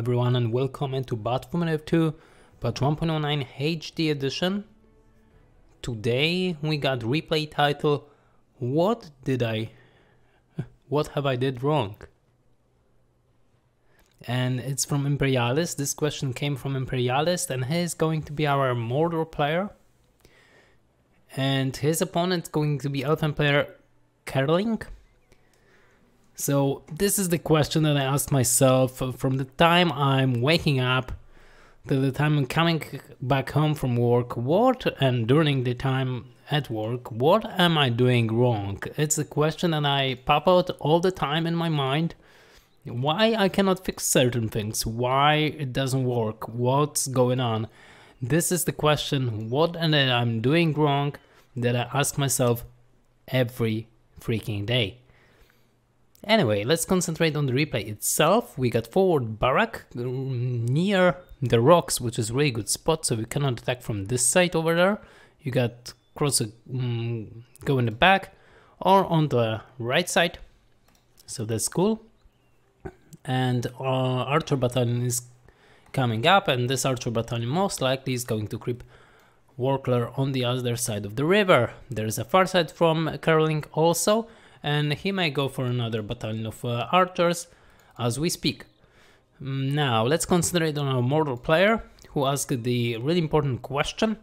everyone and welcome into Batman 2 Patch 1.09 HD edition. Today we got replay title What have I did wrong? And it's from Imperialist. This question came from Imperialist and he's going to be our Mordor player. And his opponent's going to be Elven player Kerling. So this is the question that I asked myself from the time I'm waking up to the time I'm coming back home from work, and during the time at work, what am I doing wrong? It's a question that I pop out all the time in my mind. Why I cannot fix certain things, why it doesn't work, what's going on. This is the question, what I'm doing wrong, that I ask myself every freaking day. Anyway, let's concentrate on the replay itself. We got forward barrack near the rocks, which is a really good spot, so we cannot attack from this side over there. You got cross go in the back or on the right side, so that's cool. And archer battalion is coming up, and this archer battalion most likely is going to creep Warclare on the other side of the river. There is a far side from Kerling also, and he may go for another battalion of archers as we speak. Now let's concentrate on our Mordor player, who asked the really important question.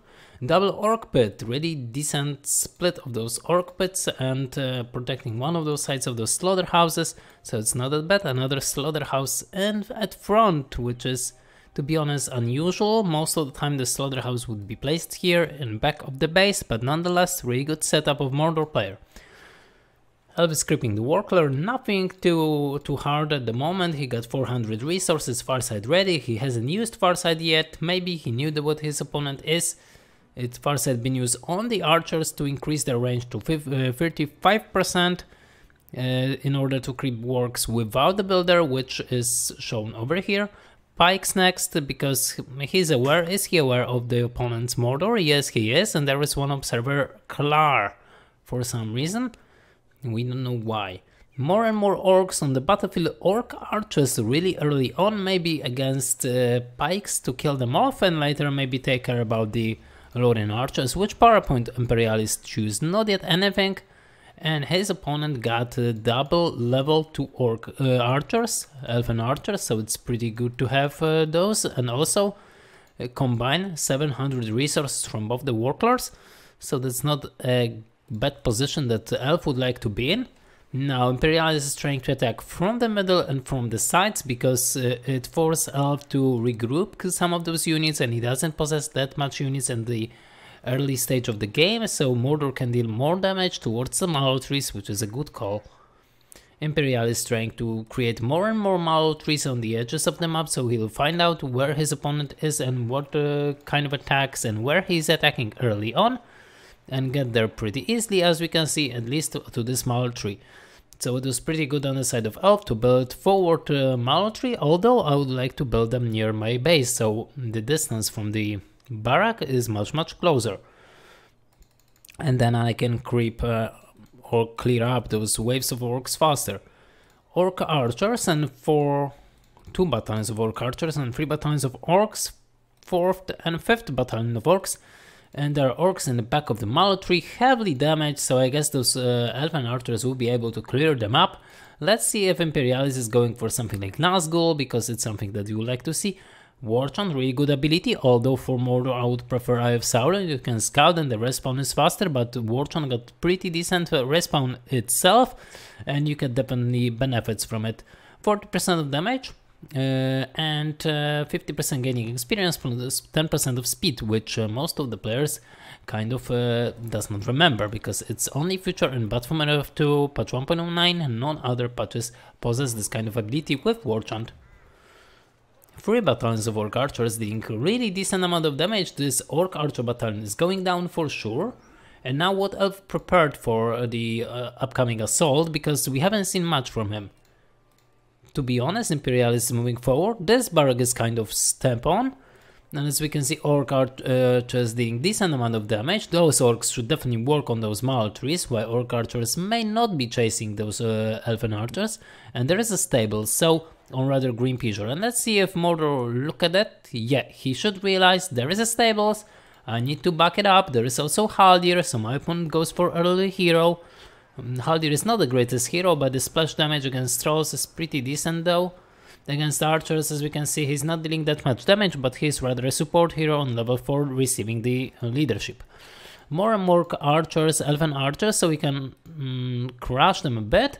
Double orc pit, really decent split of those orc pits and protecting one of those sides of those slaughterhouses, so it's not that bad. Another slaughterhouse and at front, which is, to be honest, unusual. Most of the time the slaughterhouse would be placed here in back of the base, but nonetheless really good setup of Mordor player. Elves creeping the Warclare, nothing too hard at the moment. He got 400 resources, Farside ready. He hasn't used Farside yet. Maybe he knew what his opponent is. It's Farside been used on the archers to increase their range to 35% in order to creep works without the builder, which is shown over here. Pikes next, because he's aware. Is he aware of the opponent's Mordor? Yes, he is, and there is one observer, Klar, for some reason. We don't know why. More and more orcs on the battlefield. Orc archers really early on, maybe against pikes to kill them off, and later maybe take care about the Lorien archers. Which power point Imperialist choose? Not yet anything. And his opponent got double level 2 orc archers, elven archers, so it's pretty good to have those. And also combine 700 resources from both the Warclares, so that's not a bad position that the elf would like to be in. Now Imperialis is trying to attack from the middle and from the sides, because it forces elf to regroup some of those units, and he doesn't possess that much units in the early stage of the game, so Mordor can deal more damage towards the mallow trees, which is a good call. Imperialis is trying to create more and more mallow trees on the edges of the map, so he'll find out where his opponent is and what kind of attacks and where he's attacking early on, and get there pretty easily, as we can see, at least to this mallow tree. So it was pretty good on the side of elf to build forward mallow tree, although I would like to build them near my base, so the distance from the barrack is much closer, and then I can creep or clear up those waves of orcs faster. Orc archers, and 2 battalions of orc archers and 3 battalions of orcs, 4th and 5th battalion of orcs, and there are orcs in the back of the mallow tree, heavily damaged, so I guess those elven archers will be able to clear them up. Let's see if Imperialis is going for something like Nazgul, because it's something that you would like to see. Warchant, really good ability, although for Mordor I would prefer Eye of Sauron. You can scout and the respawn is faster, but Warchant got pretty decent respawn itself, and you get definitely benefits from it. 40% of damage and 50% gaining experience from this 10% of speed, which most of the players kind of does not remember, because it's only featured in Batman 2 patch 1.09 and none other patches possess this kind of ability with Warchant. 3 battalions of orc archers dealing really decent amount of damage. This orc archer battalion is going down for sure. And now what elf prepared for the upcoming assault, because we haven't seen much from him. To be honest, Imperialis is moving forward. This barrack is kind of step on, and as we can see, orc archers dealing decent amount of damage. Those orcs should definitely work on those mallow trees, while orc archers may not be chasing those elven archers. And there is a stable, so or rather green Peugeot. And let's see if Mordor look at that. Yeah, he should realize there is a stables. I need to back it up. There is also Haldir, so my opponent goes for early hero. Haldir is not the greatest hero, but the splash damage against trolls is pretty decent though. Against archers, as we can see, he's not dealing that much damage, but he's rather a support hero on level 4 receiving the leadership. More and more archers, elven archers, so we can crush them a bit.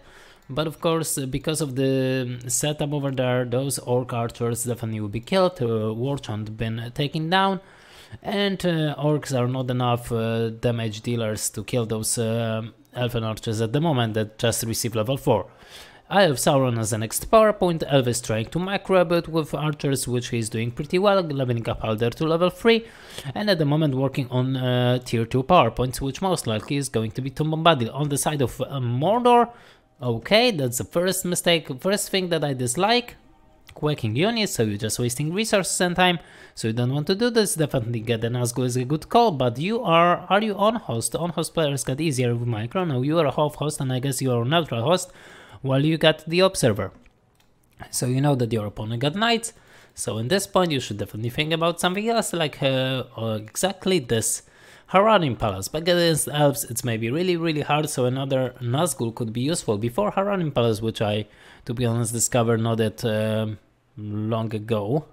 But of course, because of the setup over there, those orc archers definitely will be killed. Warchant been taken down. And orcs are not enough damage dealers to kill those elven archers at the moment that just receive level 4. I have Sauron as the next power point. Elf is trying to macro a bit with archers, which he's doing pretty well, leveling up Haldir to level 3, and at the moment working on tier 2 power points, which most likely is going to be Tomb Bombadil. On the side of Mordor, okay, that's the first mistake, first thing that I dislike. Quaking units, so you're just wasting resources and time, so you don't want to do this. Definitely get an Nazgul is a good call, but are you on host? On host players get easier with micro. No, you are a half host, and I guess you are a neutral host, while you got the observer. So you know that your opponent got knights, so in this point you should definitely think about something else, like exactly this Haranim Palace. But against elves it's maybe really hard, so another Nazgul could be useful before Haranim Palace, which I, to be honest, discovered not that long ago.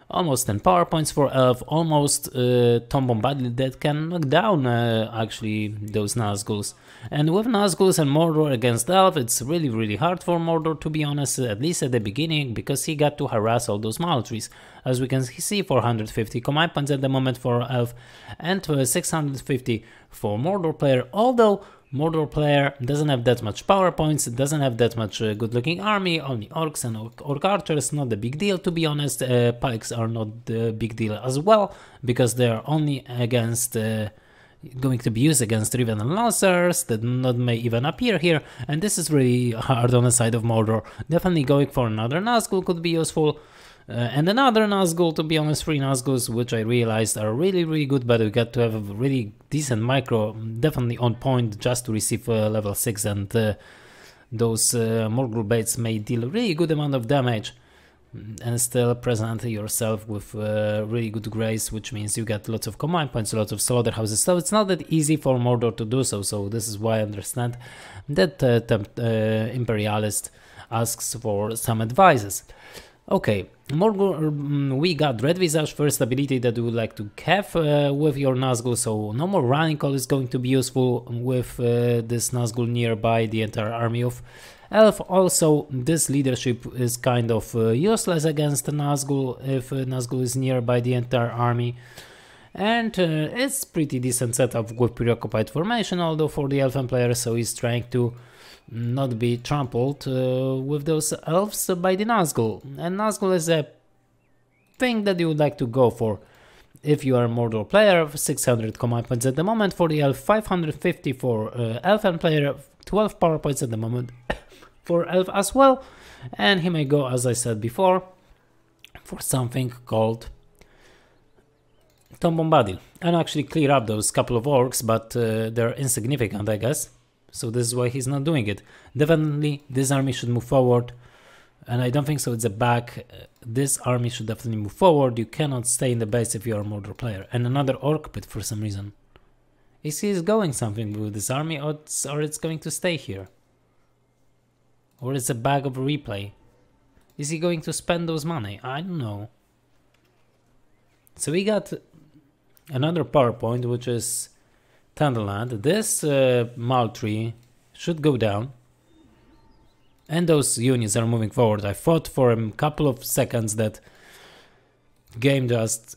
Almost 10 power points for elf, almost Tomb Bombadil that can knock down actually those Nazguls. And with Nazguls and Mordor against elf, it's really hard for Mordor, to be honest, at least at the beginning, because he got to harass all those Maltrees. As we can see, 450 command points at the moment for elf, and 650 for Mordor player, although Mordor player doesn't have that much power points, doesn't have that much good looking army, only orcs and orc archers, not the big deal, to be honest. Pikes are not the big deal as well, because they are only against going to be used against Riven and Lancers that not may even appear here, and this is really hard on the side of Mordor. Definitely going for another Nazgul could be useful. And another Nazgul, to be honest, 3 Nazguls, which I realized are really good, but we got to have a really decent micro, definitely on point, just to receive level 6, and those Morgul baits may deal a really good amount of damage, and still present yourself with really good grace, which means you get lots of command points, lots of slaughterhouses, so it's not that easy for Mordor to do so. So this is why I understand that Imperialist asks for some advices. Okay, Mordor, we got Red Visage, first ability that we would like to have with your Nazgul, so no more running call is going to be useful with this Nazgul nearby the entire army of Elf. Also, this leadership is kind of useless against Nazgul if Nazgul is nearby the entire army. And it's pretty decent setup with preoccupied formation, although for the Elfen player, so he's trying to not be trampled with those elves by the Nazgul. And Nazgul is a thing that you would like to go for if you are a Mordor player. 600 command points at the moment for the elf, 550 for Elfen player, 12 power points at the moment for elf as well. And he may go, as I said before, for something called Tomb Bombadil, and actually clear up those couple of orcs, but they're insignificant, I guess. So this is why he's not doing it. Definitely this army should move forward, and I don't think so it's a back. This army should definitely move forward. You cannot stay in the base if you are a Mordor player. And another orc pit for some reason. Is he going something with this army, or it's going to stay here? Or it's a bag of replay? Is he going to spend those money? I don't know. So we got another PowerPoint, which is Thunderland. This Maltree should go down, and those units are moving forward. I thought for a couple of seconds that game just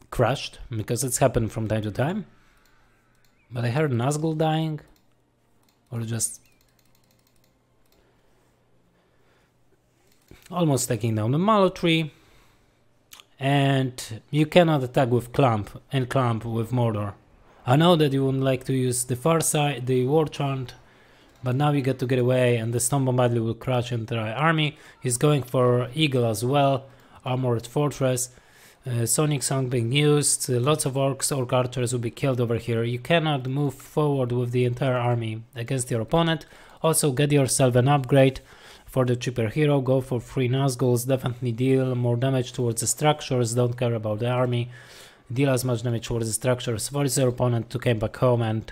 crashed, because it's happened from time to time. But I heard Nazgul dying, or just almost taking down the Maltree. And you cannot attack with Clamp and Clamp with Mordor. I know that you would like to use the far side, the War Chant, but now you get to get away, and the Tomb Bombadil will crush entire army. He's going for Eagle as well, Armored Fortress, Sonic Song being used, lots of orcs, orc archers will be killed over here. You cannot move forward with the entire army against your opponent. Also get yourself an upgrade for the cheaper hero, go for 3 Nazguls, definitely deal more damage towards the structures, don't care about the army, deal as much damage towards the structures, force your opponent to come back home, and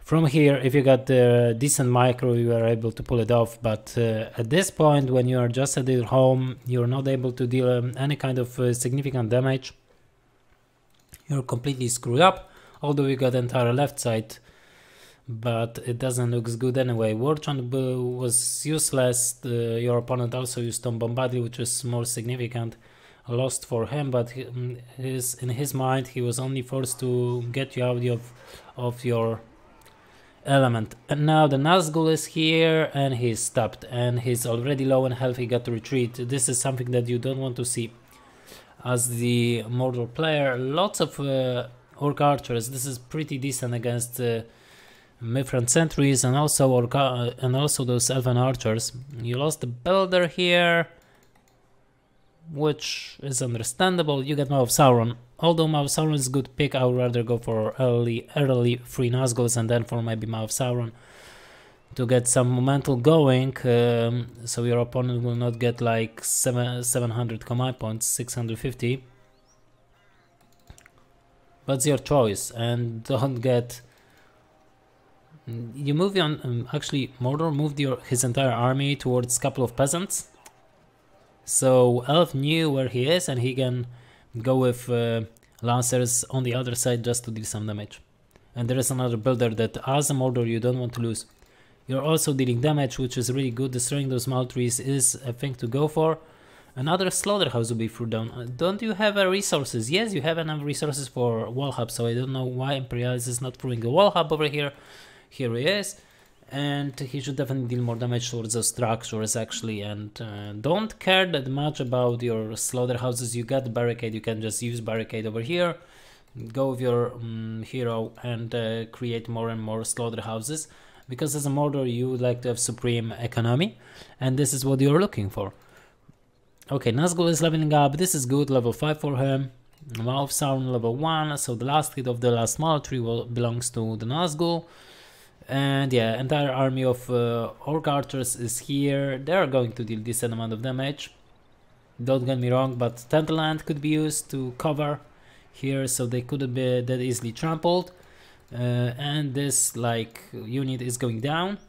from here, if you got the decent micro, you are able to pull it off, but at this point, when you are just at your home, you're not able to deal any kind of significant damage. You're completely screwed up, although you got the entire left side, but it doesn't look good anyway. War Chant was useless, your opponent also used Stone Bombardil, which is more significant lost for him, but in his mind, he was only forced to get you out of your element. And now the Nazgul is here and he's stopped and he's already low in health, he got to retreat. This is something that you don't want to see as the Mordor player. Lots of Orc Archers, this is pretty decent against Mithran Sentries and also those Elven Archers. You lost the Builder here, which is understandable. You get Mouth of Sauron. Although Mouth of Sauron is a good pick, I would rather go for early 3 Nazguls and then for maybe Mouth of Sauron to get some momentum going, so your opponent will not get like 700 command points, 650. But it's your choice, and don't get... You move on, actually Mordor moved his entire army towards a couple of peasants. So Elf knew where he is and he can go with Lancers on the other side just to deal some damage. And there is another builder that as a Mordor you don't want to lose. You're also dealing damage, which is really good. Destroying those Maltrees is a thing to go for. Another Slaughterhouse will be thrown down. Don't you have resources? Yes, you have enough resources for Wall Hub, so I don't know why Imperialis is not throwing a Wall Hub over here. Here he is. And he should definitely deal more damage towards those structures actually, and don't care that much about your slaughterhouses. You got barricade, you can just use barricade over here, go with your hero and create more and more slaughterhouses, because as a Mordor you would like to have supreme economy, and this is what you're looking for. Okay, Nazgul is leveling up, this is good, level 5 for him. Mouth of Sauron level 1, so the last hit of the last Maltree belongs to the Nazgul. And yeah, entire army of Orc Archers is here. They are going to deal decent amount of damage. Don't get me wrong, but Tenderland could be used to cover here, so they couldn't be that easily trampled. And this like unit is going down.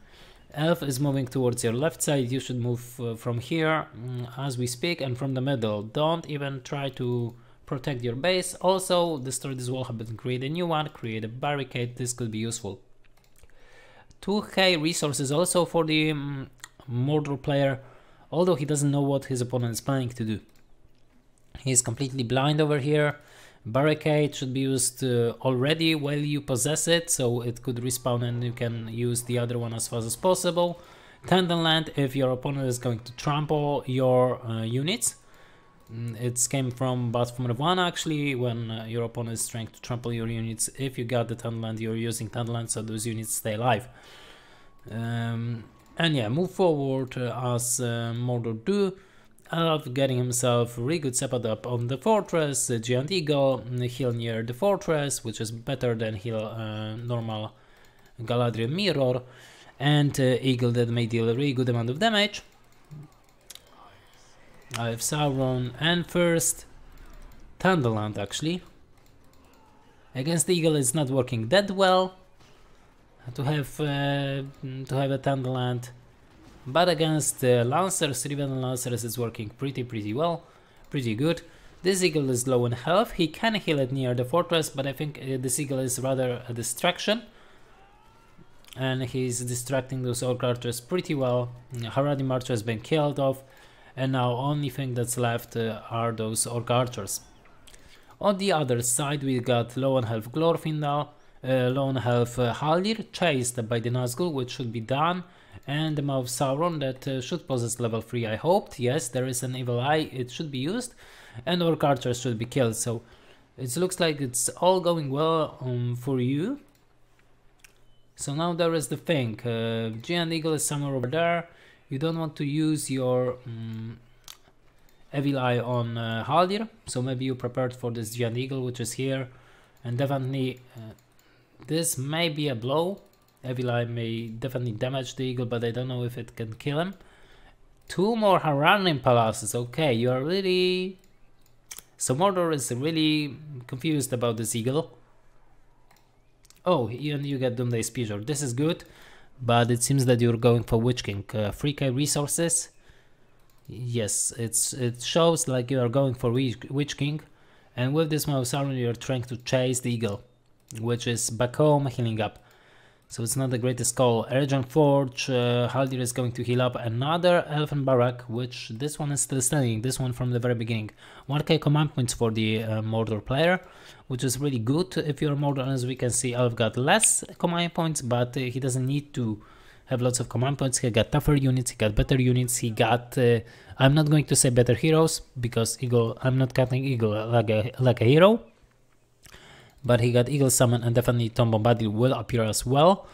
Elf is moving towards your left side. You should move from here as we speak, and from the middle. Don't even try to protect your base. Also, destroy this wall hub and create a new one. Create a barricade. This could be useful. 2k resources also for the Mordor player, although he doesn't know what his opponent is planning to do. He is completely blind over here. Barricade should be used already while you possess it, so it could respawn and you can use the other one as fast as possible. Tenderland if your opponent is going to trample your units. It came from bottom of 1 actually, when your opponent is trying to trample your units. If you got the Tenderland, you're using Tenderland, so those units stay alive. And yeah, move forward as Mordor do. Elf getting himself really good setup up on the fortress. Giant Eagle heal near the fortress, which is better than heal normal Galadriel Mirror. And Eagle that may deal a really good amount of damage. I have Sauron, and first Tenderland actually. Against the Eagle it's not working that well to have a Tenderland, but against Lancers, Riven Lancers is working pretty well, pretty good. This Eagle is low in health, he can heal it near the fortress, but I think this Eagle is rather a distraction. And he's distracting those Orc Archers pretty well. Haradim Archer has been killed off. And now only thing that's left are those Orc Archers. On the other side we got low on health Glorfindel, low on health Haldir, chased by the Nazgul, which should be done, and the Mouth of Sauron that should possess level 3 I hoped. Yes, there is an evil eye, it should be used, and Orc Archers should be killed, so it looks like it's all going well for you. So now there is the thing, Giant Eagle is somewhere over there. You don't want to use your Evil Eye on Haldir, so maybe you prepared for this Giant Eagle, which is here, and definitely this may be a blow. Evil Eye may definitely damage the Eagle, but I don't know if it can kill him. 2 more Haranim palaces. Okay, you are really... So Mordor is really confused about this eagle. Oh, and you get Doomday Spear. This is good, but it seems that you're going for Witch King. 3k resources. Yes, it shows like you are going for Witch King. And with this Mouse Armor you're trying to chase the eagle, which is back home healing up. So it's not the greatest call. Ergen Forge, Haldir is going to heal up. Another Elfen Barrack, which this one is still standing, this one from the very beginning. 1k command points for the Mordor player, which is really good. If you're Mordor, as we can see, Elf got less command points, but he doesn't need to have lots of command points. He got tougher units, he got better units, he got... I'm not going to say better heroes, because Eagle, I'm not counting Eagle like a hero. But he got Eagle Summon, and definitely Tom Bombadil will appear as well.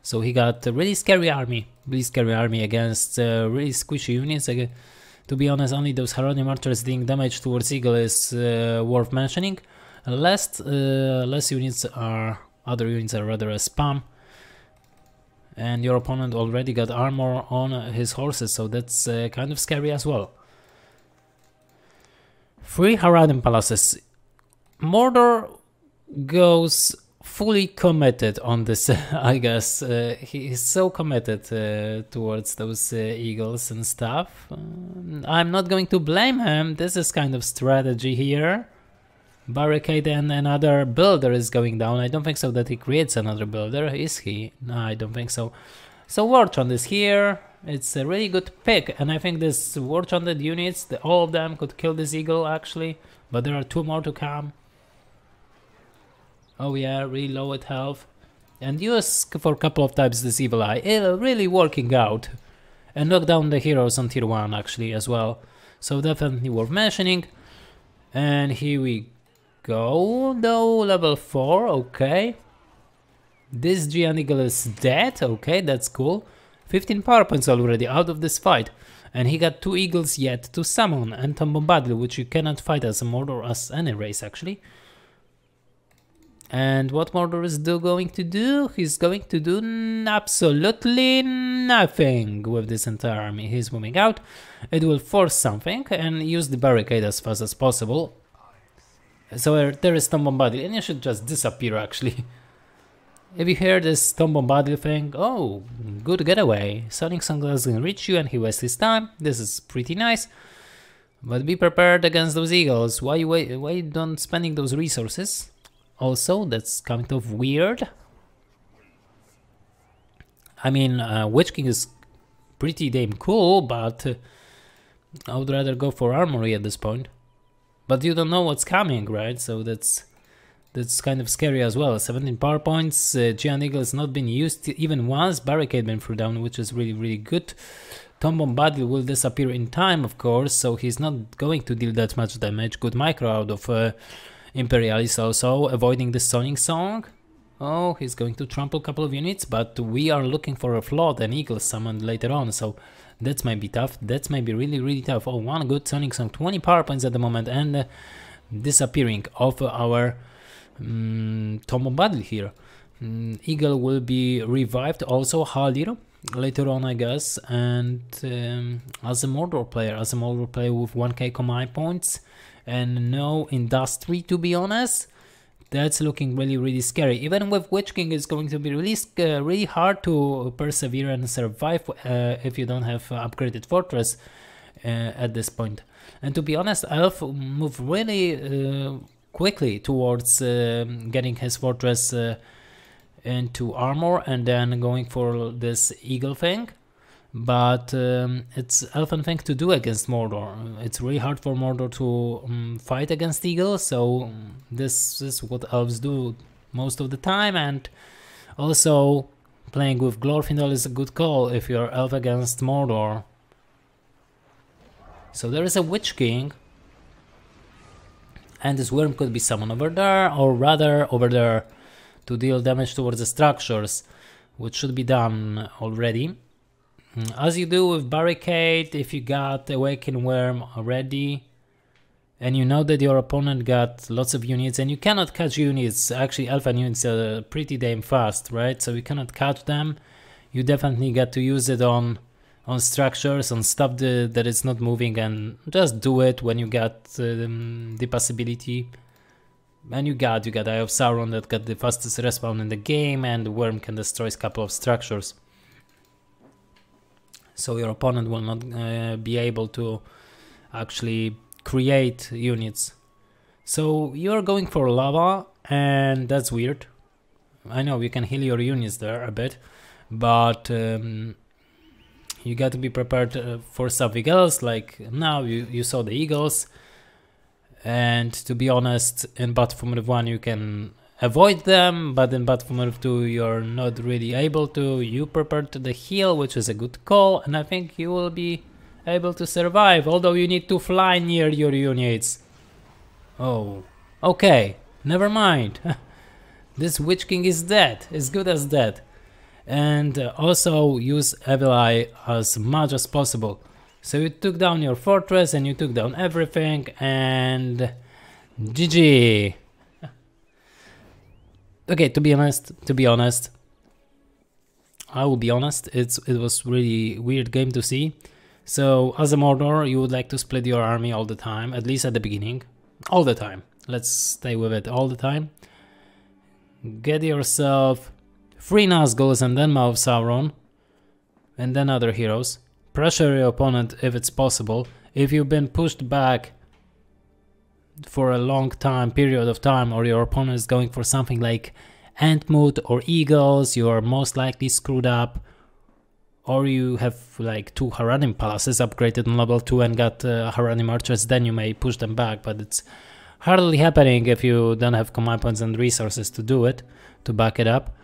So he got a really scary army against really squishy units. To be honest, only those Haroni Martyrs dealing damage towards Eagle is worth mentioning. Less units are, other units are rather a spam. And your opponent already got armor on his horses, so that's kind of scary as well. 3 Haradim palaces. Mordor goes fully committed on this, I guess. He is so committed towards those eagles and stuff. I'm not going to blame him. This is kind of strategy here. Barricade and another builder is going down. I don't think so that he creates another builder, is he? No, I don't think so. So Warchant is here. It's a really good pick, and I think this Warchanted units, all of them could kill this eagle actually, but there are 2 more to come. Oh yeah, really low at health. And use for a couple of times this evil eye. Really working out. And knock down the heroes on tier 1 actually as well. So definitely worth mentioning. And here we go. No, level 4, okay. This Giant Eagle is dead, okay, that's cool. 15 power points already out of this fight. And he got 2 eagles yet to summon. And Tom Bombadil, which you cannot fight as a Mordor, as any race actually. And what Mordor is going to do? He's going to do absolutely nothing with this entire army. He's moving out. It will force something and use the barricade as fast as possible. So there is Tom Bombadil, and you should just disappear actually. If you hear this Tom Bombadil thing, oh, good getaway. Sonic Song doesn't reach you and he wastes his time. This is pretty nice. But be prepared against those eagles. Why you don't spending those resources? Also, that's kind of weird. I mean, Witch King is pretty damn cool, but I would rather go for Armory at this point. But you don't know what's coming, right? So that's kind of scary as well. 17 power points, Giant Eagle has not been used even once, Barricade been thrown down, which is really good. Tom Bombadil will disappear in time, of course, so he's not going to deal that much damage. Good micro out of Imperialis also, avoiding the Sonic Song. Oh, he's going to trample a couple of units, but we are looking for a Flood and Eagle summoned later on, so that might be tough. That might be really tough. Oh, one good Sonic Song, 20 power points at the moment, and disappearing of our Tom Bombadil here. Eagle will be revived, also Haldir later on, I guess, and as a Mordor player with 1k command points and no industry, to be honest, that's looking really scary. Even with Witch King, it's going to be really hard to persevere and survive if you don't have upgraded fortress at this point. And to be honest, Elf move really quickly towards getting his fortress into armor and then going for this eagle thing. But it's Elfen thing to do against Mordor. It's really hard for Mordor to fight against Eagle, so this is what Elves do most of the time, and also playing with Glorfindel is a good call if you're Elf against Mordor. So there is a Witch King, and this worm could be summoned over there, or rather over there, to deal damage towards the structures, which should be done already. As you do with Barricade, if you got Awakened Worm already, and you know that your opponent got lots of units, and you cannot catch units, actually Elfen units are pretty damn fast, right? So you cannot catch them, you definitely got to use it on on structures, on stuff that is not moving, and just do it when you got the possibility. And you got Eye of Sauron that got the fastest respawn in the game, and the Worm can destroy a couple of structures. So your opponent will not be able to actually create units. So you're going for lava, and that's weird. I know you can heal your units there a bit, but you got to be prepared for something else. Like now you saw the eagles, and to be honest, in Battlefield 1 you can avoid them, but in Battlefield 2 you're not really able to. You prepared the heal, which is a good call, and I think you will be able to survive, although you need to fly near your units. Oh, okay, never mind. This Witch King is dead, as good as dead. And also use Evil Eye as much as possible. So you took down your fortress and you took down everything, and GG. Okay, to be honest, I will be honest, it was really weird game to see. So as a Mordor, you would like to split your army all the time, at least at the beginning. All the time. Let's stay with it all the time. Get yourself 3 Nazguls and then Mouth Sauron, and then other heroes. Pressure your opponent if it's possible. If you've been pushed back for a long period of time, or your opponent is going for something like Entmoot or Eagles, you are most likely screwed up. Or you have like 2 Haranim Palaces upgraded on level 2 and got Haranim Archers, then you may push them back, but it's hardly happening if you don't have command points and resources to do it, to back it up.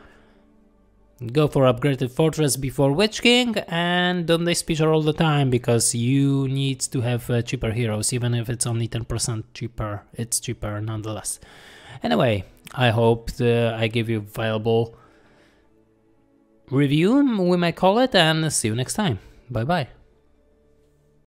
Go for upgraded fortress before Witch King, and don't dispeach all the time, because you need to have cheaper heroes. Even if it's only 10% cheaper, it's cheaper nonetheless. Anyway, I hope I give you valuable review, we may call it, and see you next time. Bye bye.